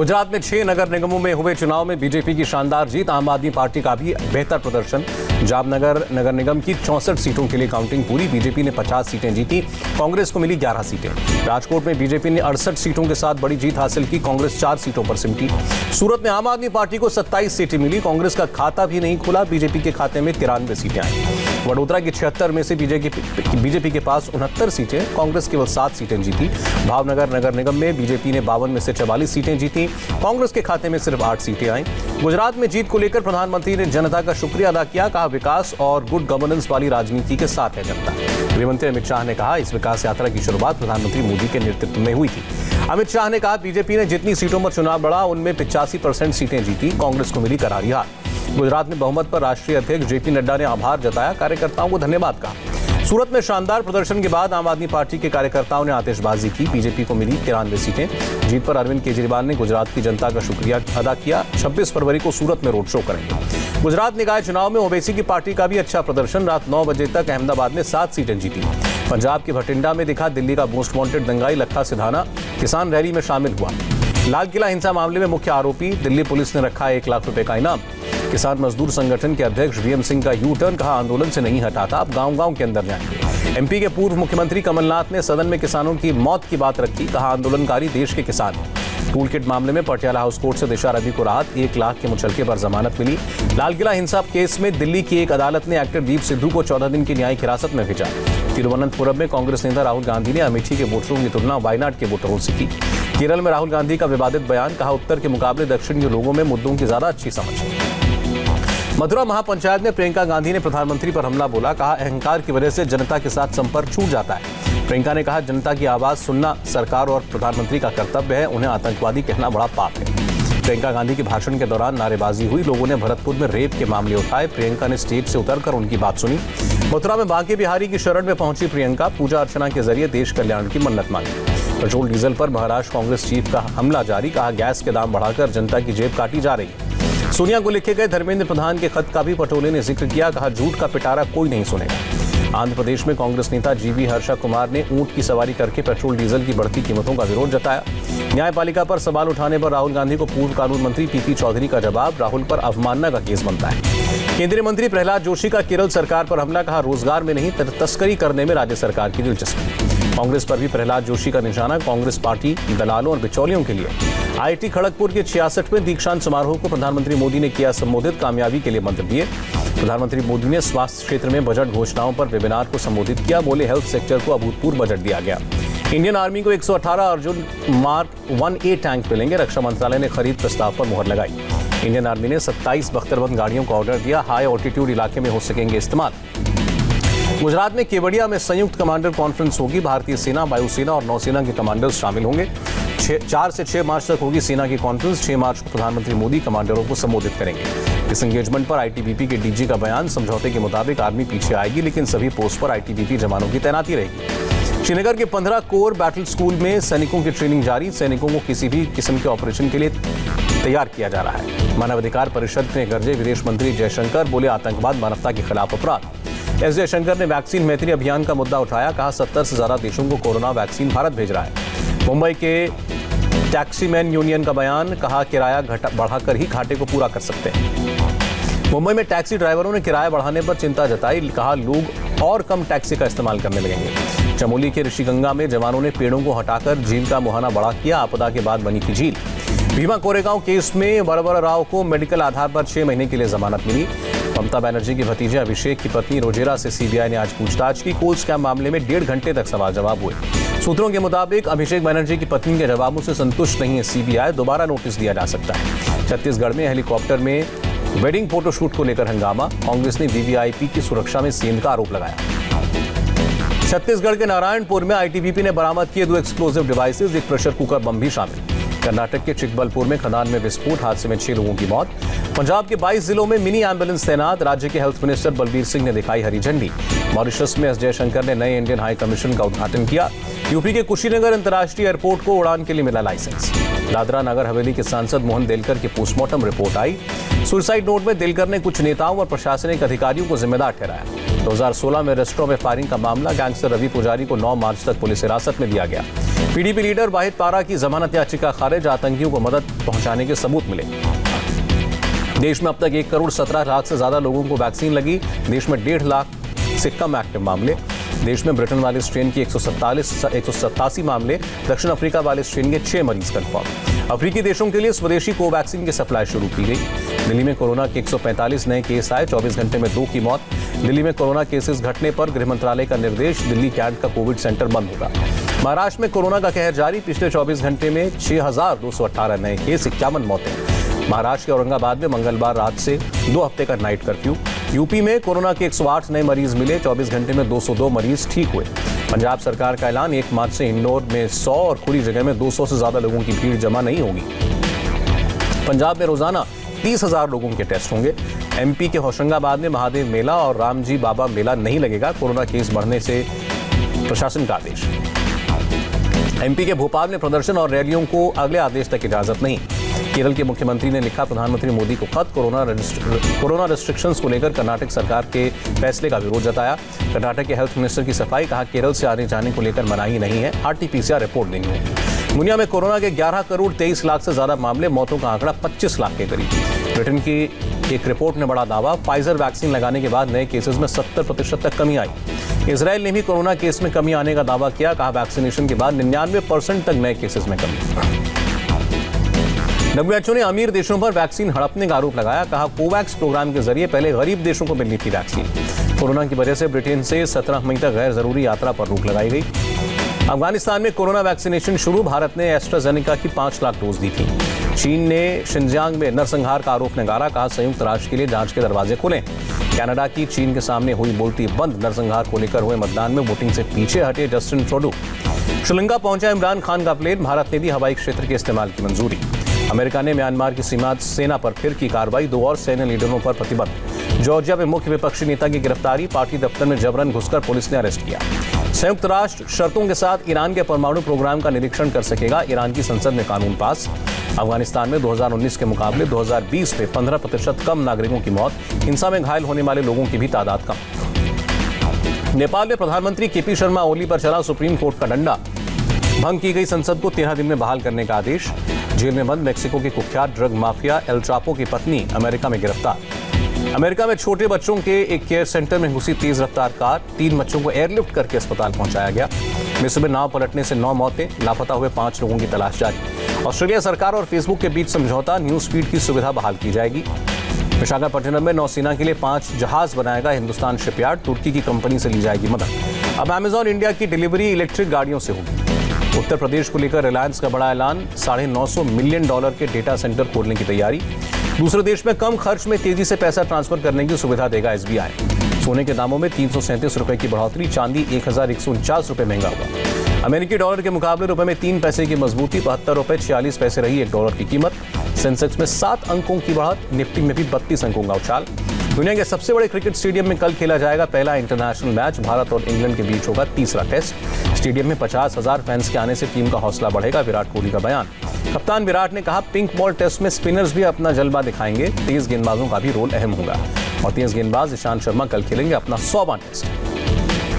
गुजरात में 6 नगर निगमों में हुए चुनाव में बीजेपी की शानदार जीत, आम आदमी पार्टी का भी बेहतर प्रदर्शन। जामनगर नगर निगम की 64 सीटों के लिए काउंटिंग पूरी, बीजेपी ने 50 सीटें जीती, कांग्रेस को मिली 11 सीटें। राजकोट में बीजेपी ने 68 सीटों के साथ बड़ी जीत हासिल की, कांग्रेस 4 सीटों पर सिमटी। सूरत में आम आदमी पार्टी को 27 सीटें मिली, कांग्रेस का खाता भी नहीं खुला, बीजेपी के खाते में 93 सीटें आई। वडोदरा की 76 में से बीजेपी के पास 69 सीटें, कांग्रेस केवल 7 सीटें जीती। भावनगर नगर निगम में बीजेपी ने 52 में से 44 सीटें जीती, कांग्रेस के खाते में सिर्फ 8 सीटें आईं। गुजरात में जीत को लेकर प्रधानमंत्री ने जनता का शुक्रिया अदा किया, कहा विकास और गुड गवर्नेंस वाली राजनीति के साथ है जनता। गृहमंत्री अमित शाह ने कहा इस विकास यात्रा की शुरुआत प्रधानमंत्री मोदी के नेतृत्व में हुई थी। अमित शाह ने कहा बीजेपी ने जितनी सीटों पर चुनाव लड़ा उनमें 85% सीटें जीती, कांग्रेस को मिली करारी हार। गुजरात में बहुमत पर राष्ट्रीय अध्यक्ष जेपी नड्डा ने आभार जताया, कार्यकर्ताओं को धन्यवाद कहा। सूरत में शानदार प्रदर्शन के बाद आम आदमी पार्टी के कार्यकर्ताओं ने आतिशबाजी की, बीजेपी को मिली 93 सीटें। जीत पर अरविंद केजरीवाल ने गुजरात की जनता का शुक्रिया अदा किया, 26 फरवरी को सूरत में रोड शो करेंगे। गुजरात निकाय चुनाव में ओवैसी की पार्टी का भी अच्छा प्रदर्शन, रात 9 बजे तक अहमदाबाद में 7 सीटें जीती। पंजाब के भटिंडा में दिखा दिल्ली का मोस्ट वांटेड दंगाई लखा सिधाना, किसान रैली में शामिल हुआ। लाल किला हिंसा मामले में मुख्य आरोपी, दिल्ली पुलिस ने रखा 1 लाख रुपए का इनाम। किसान मजदूर संगठन के अध्यक्ष वीएम सिंह का यू टर्न, कहा आंदोलन से नहीं हटा था, अब गांव-गांव के अंदर जाएंगे। एमपी के पूर्व मुख्यमंत्री कमलनाथ ने सदन में किसानों की मौत की बात रखी, कहा आंदोलनकारी देश के किसान हैं। टूल किट मामले में पटियाला हाउस कोर्ट से दिशा रवि को राहत, 1 लाख के मुचलके पर जमानत मिली। लाल किला हिंसा केस में दिल्ली की एक अदालत ने एक्टर दीप सिद्धू को 14 दिन की न्यायिक हिरासत में भेजा। तिरुवनंतपुरम में कांग्रेस नेता राहुल गांधी ने अमेठी के वोटरों की तुलना वायनाड के वोटरों से की। केरल में राहुल गांधी का विवादित बयान, कहा उत्तर के मुकाबले दक्षिण के लोगों में मुद्दों की ज्यादा अच्छी समझ है। मथुरा महापंचायत में प्रियंका गांधी ने प्रधानमंत्री पर हमला बोला, कहा अहंकार की वजह से जनता के साथ संपर्क छूट जाता है। प्रियंका ने कहा जनता की आवाज सुनना सरकार और प्रधानमंत्री का कर्तव्य है, उन्हें आतंकवादी कहना बड़ा पाप है। प्रियंका गांधी के भाषण के दौरान नारेबाजी हुई, लोगों ने भरतपुर में रेप के मामले उठाए, प्रियंका ने स्टेज से उतरकर उनकी बात सुनी। मथुरा में बांके बिहारी की शरण में पहुंची प्रियंका, पूजा अर्चना के जरिए देश कल्याण की मन्नत मांगी। पेट्रोल डीजल पर महाराष्ट्र कांग्रेस चीफ का हमला जारी, कहा गैस के दाम बढ़ाकर जनता की जेब काटी जा रही है। सोनिया को लिखे गए धर्मेंद्र प्रधान के खत का भी पटोले ने जिक्र किया, कहा झूठ का पिटारा कोई नहीं सुनेगा। आंध्र प्रदेश में कांग्रेस नेता जीवी हर्षा कुमार ने ऊंट की सवारी करके पेट्रोल डीजल की बढ़ती कीमतों का विरोध जताया। न्यायपालिका पर सवाल उठाने पर राहुल गांधी को पूर्व कानून मंत्री पीपी चौधरी का जवाब, राहुल पर अवमानना का केस बनता है। केंद्रीय मंत्री प्रहलाद जोशी का केरल सरकार पर हमला, कहा रोजगार में नहीं तस्करी करने में राज्य सरकार की दिलचस्पी। कांग्रेस पर भी प्रहलाद जोशी का निशाना, कांग्रेस पार्टी दलालों और बिचौलियों के लिए। आईआईटी खड़गपुर के 66वें दीक्षांत समारोह को प्रधानमंत्री मोदी ने किया संबोधित, कामयाबी के लिए मंत्र दिए। प्रधानमंत्री मोदी ने स्वास्थ्य क्षेत्र में बजट घोषणाओं पर वेबिनार को संबोधित किया, बोले हेल्थ सेक्टर को अभूतपूर्व बजट दिया गया। इंडियन आर्मी को 118 अर्जुन मार्क 1A टैंक मिलेंगे, रक्षा मंत्रालय ने खरीद प्रस्ताव पर मुहर लगाई। इंडियन आर्मी ने 27 बख्तरबंद गाड़ियों का ऑर्डर दिया, हाई ऑल्टीट्यूड इलाके में हो सकेंगे इस्तेमाल। गुजरात में केवड़िया में संयुक्त कमांडर कॉन्फ्रेंस होगी, भारतीय सेना, वायुसेना और नौसेना के कमांडर्स शामिल होंगे। 4 से 6 मार्च तक होगी सेना की कॉन्फ्रेंस, 6 मार्च को प्रधानमंत्री मोदी कमांडरों को संबोधित करेंगे। इस एंगेजमेंट पर आईटीबीपी के डीजी का बयान, समझौते के मुताबिक आर्मी पीछे आएगी लेकिन सभी पोस्ट पर आईटीबीपी जवानों की तैनाती रहेगी। श्रीनगर के 15 कोर बैटल स्कूल में सैनिकों की ट्रेनिंग जारी, सैनिकों को किसी भी किस्म के ऑपरेशन के लिए तैयार किया जा रहा है। मानवाधिकार परिषद में गरजे विदेश मंत्री जयशंकर, बोले आतंकवाद मानवता के खिलाफ अपराध। एस जयशंकर ने वैक्सीन मैत्री अभियान का मुद्दा उठाया, कहा 70 से ज्यादा देशों को कोरोना वैक्सीन भारत भेज रहा है। मुंबई के टैक्सीमैन यूनियन का बयान, कहा किराया बढ़ाकर ही घाटे को पूरा कर सकते हैं। मुंबई में टैक्सी ड्राइवरों ने किराया बढ़ाने पर चिंता जताई, कहा लोग और कम टैक्सी का इस्तेमाल करने लगेंगे। चमोली के ऋषिगंगा में जवानों ने पेड़ों को हटाकर झील का मुहाना बड़ा किया, आपदा के बाद बनी थी झील। भीमा कोरेगांव केस में वरवरा राव को मेडिकल आधार पर 6 महीने के लिए जमानत मिली। ममता बनर्जी की भतीजे अभिषेक की पत्नी रोजेरा से सीबीआई ने आज पूछताछ की, कोल स्कैम मामले में 1.5 घंटे तक सवाल जवाब हुए। सूत्रों के मुताबिक अभिषेक बनर्जी की पत्नी के जवाबों से संतुष्ट नहीं है सीबीआई, दोबारा नोटिस दिया जा सकता है। छत्तीसगढ़ में हेलीकॉप्टर में वेडिंग फोटोशूट को लेकर हंगामा, कांग्रेस ने वीवीआईपी की सुरक्षा में सेंध का आरोप लगाया। छत्तीसगढ़ के नारायणपुर में आईटीबीपी ने बरामद किए 2 एक्सप्लोजिव डिवाइसेज, एक प्रेशर कुकर बम भी शामिल। कर्नाटक के चिकबलपुर में खदान में विस्फोट, हादसे में 6 लोगों की मौत। पंजाब के 22 जिलों में मिनी एम्बुलेंस तैनात, राज्य के हेल्थ मिनिस्टर बलबीर सिंह ने दिखाई हरी झंडी। मॉरिशस में एस जयशंकर ने नए इंडियन हाई कमीशन का उद्घाटन किया। यूपी के कुशीनगर अंतर्राष्ट्रीय एयरपोर्ट को उड़ान के लिए मिला लाइसेंस। दादरा नगर हवेली के सांसद मोहन देलकर की पोस्टमार्टम रिपोर्ट आई। सुसाइड नोट में देलकर ने कुछ नेताओं और प्रशासनिक अधिकारियों को जिम्मेदार ठहराया। 2016 में रेस्टोरेंट में फायरिंग का मामला, गैंगस्टर रवि पुजारी को 9 मार्च तक पुलिस हिरासत में लिया गया। पीडीपी लीडर वाहिद पारा की जमानत याचिका खारिज, आतंकियों को मदद पहुंचाने के सबूत मिले। देश में अब तक 1 करोड़ 17 लाख से ज्यादा लोगों को वैक्सीन लगी। देश में 1.5 लाख से कम एक्टिव मामले। देश में ब्रिटेन वाले स्ट्रेन की 187 मामले, दक्षिण अफ्रीका वाले स्ट्रेन के 6 मरीज कंफर्म। अफ्रीकी देशों के लिए स्वदेशी कोवैक्सीन की सप्लाई शुरू की गई। दिल्ली में कोरोना के 145 नए केस आए, 24 घंटे में 2 की मौत। दिल्ली में कोरोना केसेस घटने पर गृह मंत्रालय का निर्देश, दिल्ली कैंट का कोविड सेंटर बंद होगा। महाराष्ट्र में कोरोना का कहर जारी, पिछले 24 घंटे में 6218 नए केस, 51 मौतें। महाराष्ट्र के औरंगाबाद में मंगलवार रात से 2 हफ्ते का नाइट कर्फ्यू। यूपी में कोरोना के 108 नए मरीज मिले, 24 घंटे में 202 मरीज ठीक हुए। पंजाब सरकार का ऐलान, 1 मार्च से इंदौर में 100 और खुली जगह में 200 से ज्यादा लोगों की भीड़ जमा नहीं होगी। पंजाब में रोजाना 30,000 लोगों के टेस्ट होंगे। एमपी के होशंगाबाद में महादेव मेला और रामजी बाबा मेला नहीं लगेगा, कोरोना केस बढ़ने से प्रशासन का आदेश। एमपी के भोपाल में प्रदर्शन और रैलियों को अगले आदेश तक इजाजत नहीं। केरल के मुख्यमंत्री ने लिखा प्रधानमंत्री मोदी को खत, कोरोना रेस्ट्रिक्शंस को लेकर कर्नाटक सरकार के फैसले का विरोध जताया। कर्नाटक के हेल्थ मिनिस्टर की सफाई, कहा केरल से आने जाने को लेकर मनाही नहीं है, RT-PCR रिपोर्ट देनी होगी। दुनिया में कोरोना के 11 करोड़ 23 लाख से ज्यादा मामले, मौतों का आंकड़ा 25 लाख के करीब। ब्रिटेन की एक रिपोर्ट ने बड़ा दावा, फाइजर वैक्सीन लगाने के बाद नए केसेस में 70% तक कमी आई। इजरायल ने भी कोरोना केस में कमी आने का दावा किया, कहा वैक्सीनेशन के बाद 99% तक नए केसेस में कमी। WHO ने अमीर देशों पर वैक्सीन हड़पने का आरोप लगाया, कहा कोवैक्स प्रोग्राम के जरिए पहले गरीब देशों को मिलनी थी वैक्सीन। कोरोना की वजह से ब्रिटेन से 17 मई तक गैर जरूरी यात्रा पर रोक लगाई गई। अफगानिस्तान में कोरोना वैक्सीनेशन शुरू, भारत ने एस्ट्राजेनेका की 5 लाख डोज दी थी। चीन ने शिनजियांग में नरसंहार का आरोप नकारा, कहा संयुक्त राष्ट्र के लिए जांच के दरवाजे खोलें। कनाडा की चीन के सामने हुई बोलती बंद, नरसंहार को लेकर हुए मतदान में वोटिंग से पीछे हटे जस्टिन ट्रूडो। श्रीलंका पहुंचा इमरान खान का प्लेन, भारत ने दी हवाई क्षेत्र के इस्तेमाल की मंजूरी। अमेरिका ने म्यांमार की सीमा सेना पर फिर की कार्रवाई, 2 और सैन्य लीडरों पर प्रतिबंध। जॉर्जिया में मुख्य विपक्षी नेता की गिरफ्तारी, पार्टी दफ्तर में जबरन घुसकर पुलिस ने अरेस्ट किया। संयुक्त राष्ट्र शर्तों के साथ ईरान के परमाणु प्रोग्राम का निरीक्षण कर सकेगा, ईरान की संसद में कानून पास। अफगानिस्तान में 2019 के मुकाबले 2020 में 15% कम नागरिकों की मौत, हिंसा में घायल होने वाले लोगों की भी तादाद कम। नेपाल में प्रधानमंत्री केपी शर्मा ओली पर चला सुप्रीम कोर्ट का डंडा, भंग की गई संसद को 13 दिन में बहाल करने का आदेश। जेल में बंद मेक्सिको के कुख्यात ड्रग माफिया एल चापो की पत्नी अमेरिका में गिरफ्तार। अमेरिका में छोटे बच्चों के एक केयर सेंटर में घुसी तेज रफ्तार कार, 3 बच्चों को एयरलिफ्ट करके अस्पताल पहुंचाया गया। मिस्र में नाव पलटने से 9 मौतें, लापता हुए 5 लोगों की तलाश जारी। ऑस्ट्रेलिया सरकार और फेसबुक के बीच समझौता, न्यूज फीड की सुविधा बहाल की जाएगी। विशाखापट्टनम में नौसेना के लिए 5 जहाज बनाएगा हिंदुस्तान शिपयार्ड, तुर्की की कंपनी से ली जाएगी मदद। अब अमेजॉन इंडिया की डिलीवरी इलेक्ट्रिक गाड़ियों से होगी। उत्तर प्रदेश को लेकर रिलायंस का बड़ा ऐलान, $950 मिलियन के डेटा सेंटर खोलने की तैयारी। दूसरे देश में कम खर्च में तेजी से पैसा ट्रांसफर करने की सुविधा देगा SBI। सोने के दामों में 337 रुपए की बढ़ोतरी, चांदी 1149 रुपए महंगा हुआ। अमेरिकी डॉलर के मुकाबले रुपए में 3 पैसे की मजबूती, 72 रुपए 46 पैसे रही $1 की कीमत। सेंसेक्स में 7 अंकों की बढ़त, निफ्टी में भी 32 अंकों का उछाल। दुनिया के सबसे बड़े क्रिकेट स्टेडियम में कल खेला जाएगा पहला इंटरनेशनल मैच, भारत और इंग्लैंड के बीच होगा तीसरा टेस्ट। स्टेडियम में 50,000 फैंस के आने से टीम का हौसला बढ़ेगा, विराट कोहली का बयान। कप्तान विराट ने कहा पिंक बॉल टेस्ट में स्पिनर्स भी अपना जलवा दिखाएंगे, तेज गेंदबाजों का भी रोल अहम होगा। और तेज गेंदबाज ईशांत शर्मा कल खेलेंगे अपना 100वां टेस्ट।